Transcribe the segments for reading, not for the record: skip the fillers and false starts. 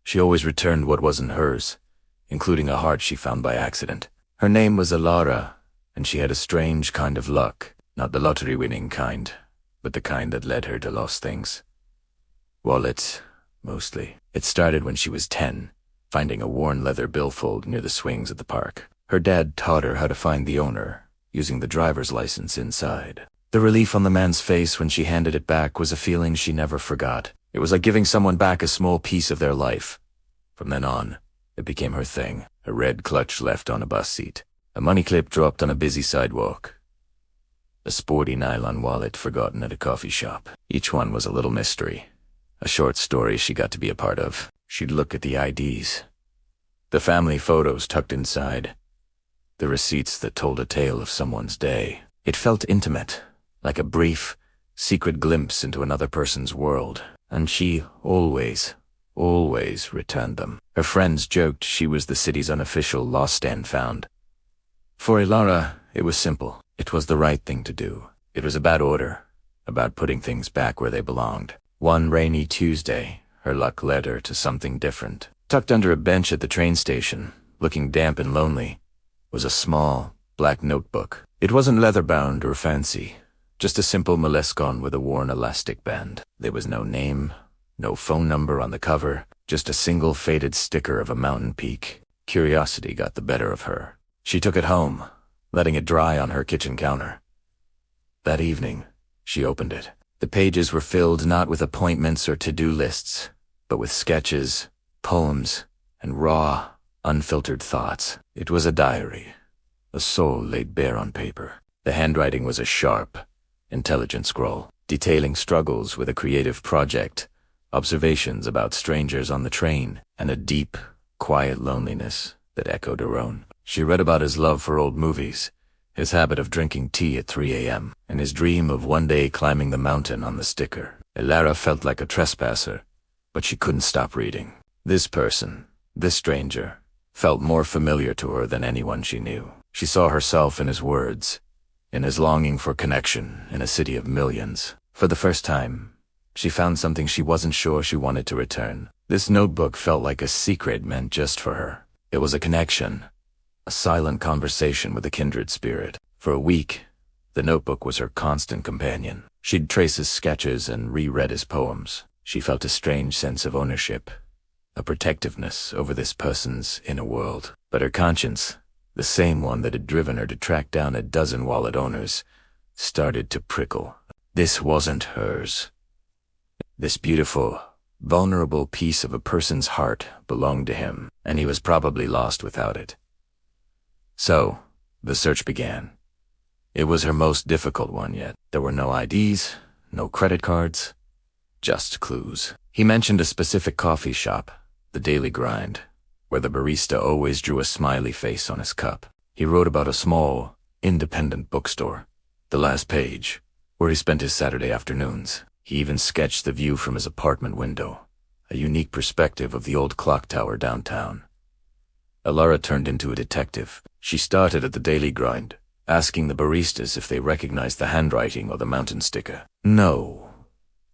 She always returned what wasn't hers, including a heart she found by accident. Her name was Alara, and she had a strange kind of luck. Not the lottery-winning kind, but the kind that led her to lost things. Wallets, mostly. It started when she was 10, finding a worn leather billfold near the swings at the park. Her dad taught her how to find the owner, using the driver's license inside. The relief on the man's face when she handed it back was a feeling she never forgot. It was like giving someone back a small piece of their life. From then on, it became her thing. A red clutch left on a bus seat. A money clip dropped on a busy sidewalk. A sporty nylon wallet forgotten at a coffee shop. Each one was a little mystery. A short story she got to be a part of. She'd look at the IDs. The family photos tucked inside. The receipts that told a tale of someone's day. It felt intimate, like a brief, secret glimpse into another person's world. And she always returned them. Her friends joked she was the city's unofficial lost and found. For Ilara, it was simple. It was the right thing to do. It was about order, about putting things back where they belonged. One rainy Tuesday, her luck led her to something different. Tucked under a bench at the train station, looking damp and lonely, was a small, black notebook. It wasn't leather-bound or fancy, just a simple moleskine with a worn elastic band. There was no name, no phone number on the cover, just a single faded sticker of a mountain peak. Curiosity got the better of her. She took it home, letting it dry on her kitchen counter. That evening, she opened it. The pages were filled not with appointments or to-do lists, but with sketches, poems, and raw, unfiltered thoughts. It was a diary, a soul laid bare on paper. The handwriting was a sharp, intelligent scroll, detailing struggles with a creative project, observations about strangers on the train, and a deep, quiet loneliness that echoed her own. She read about his love for old movies, his habit of drinking tea at 3 a.m., and his dream of one day climbing the mountain on the sticker. Ilara felt like a trespasser, but she couldn't stop reading. This person, this stranger, felt more familiar to her than anyone she knew. She saw herself in his words, in his longing for connection in a city of millions. For the first time, she found something she wasn't sure she wanted to return. This notebook felt like a secret meant just for her. It was a connection, a silent conversation with a kindred spirit. For a week, the notebook was her constant companion. She'd trace his sketches and reread his poems. She felt a strange sense of ownership, a protectiveness over this person's inner world. But her conscience, the same one that had driven her to track down a dozen wallet owners, started to prickle. This wasn't hers. This beautiful, vulnerable piece of a person's heart belonged to him, and he was probably lost without it. So, the search began. It was her most difficult one yet. There were no IDs, no credit cards, just clues. He mentioned a specific coffee shop, the Daily Grind, where the barista always drew a smiley face on his cup. He wrote about a small, independent bookstore, The Last Page, where he spent his Saturday afternoons. He even sketched the view from his apartment window, a unique perspective of the old clock tower downtown. Ilara turned into a detective. She started at the Daily Grind, asking the baristas if they recognized the handwriting or the mountain sticker. No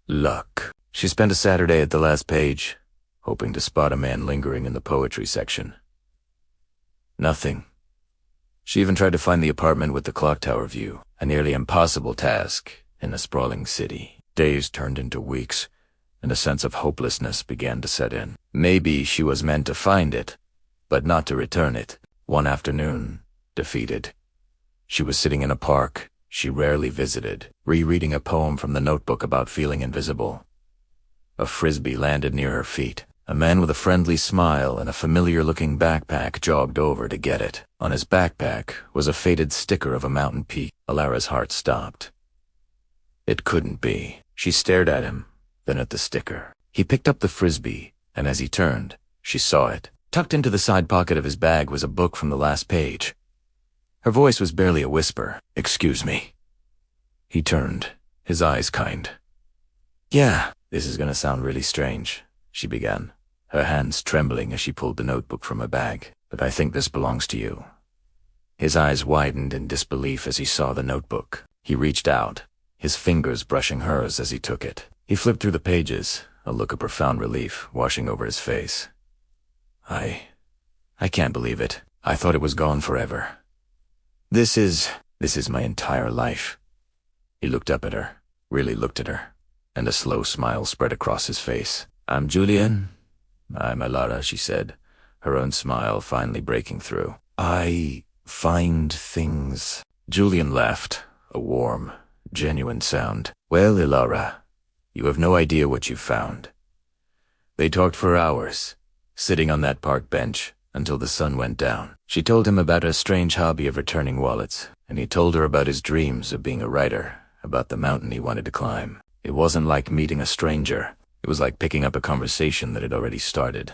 luck. She spent a Saturday at The Last Page, hoping to spot a man lingering in the poetry section. Nothing. She even tried to find the apartment with the clock tower view, a nearly impossible task in a sprawling city. Days turned into weeks, and a sense of hopelessness began to set in. Maybe she was meant to find it, but not to return it. One afternoon, defeated, she was sitting in a park she rarely visited, rereading a poem from the notebook about feeling invisible. A frisbee landed near her feet. A man with a friendly smile and a familiar-looking backpack jogged over to get it. On his backpack was a faded sticker of a mountain peak. Ilara's heart stopped. It couldn't be. She stared at him, then at the sticker. He picked up the frisbee, and as he turned, she saw it. Tucked into the side pocket of his bag was a book from The Last Page. Her voice was barely a whisper. "Excuse me." He turned, his eyes kind. "Yeah, this is gonna sound really strange," she began, her hands trembling as she pulled the notebook from her bag. "But I think this belongs to you." His eyes widened in disbelief as he saw the notebook. He reached out, his fingers brushing hers as he took it. He flipped through the pages, a look of profound relief washing over his face. I can't believe it. I thought it was gone forever. This is my entire life. He looked up at her, really looked at her, and a slow smile spread across his face. I'm Julian. I'm Alara, she said, her own smile finally breaking through. I find things. Julian laughed, a warm, genuine sound. Well, Alara, you have no idea what you've found. They talked for hours, sitting on that park bench until the sun went down. She told him about her strange hobby of returning wallets, and he told her about his dreams of being a writer, about the mountain he wanted to climb. It wasn't like meeting a stranger. It was like picking up a conversation that had already started.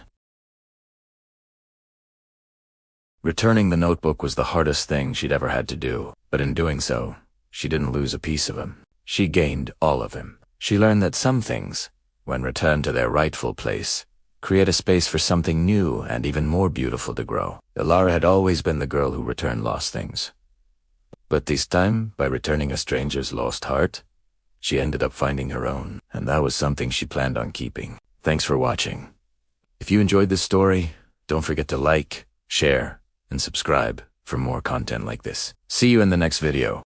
Returning the notebook was the hardest thing she'd ever had to do, but in doing so, she didn't lose a piece of him. She gained all of him. She learned that some things, when returned to their rightful place, create a space for something new and even more beautiful to grow. Alara had always been the girl who returned lost things. But this time, by returning a stranger's lost heart, she ended up finding her own, and that was something she planned on keeping. Thanks for watching. If you enjoyed this story, don't forget to like, share, and subscribe for more content like this. See you in the next video.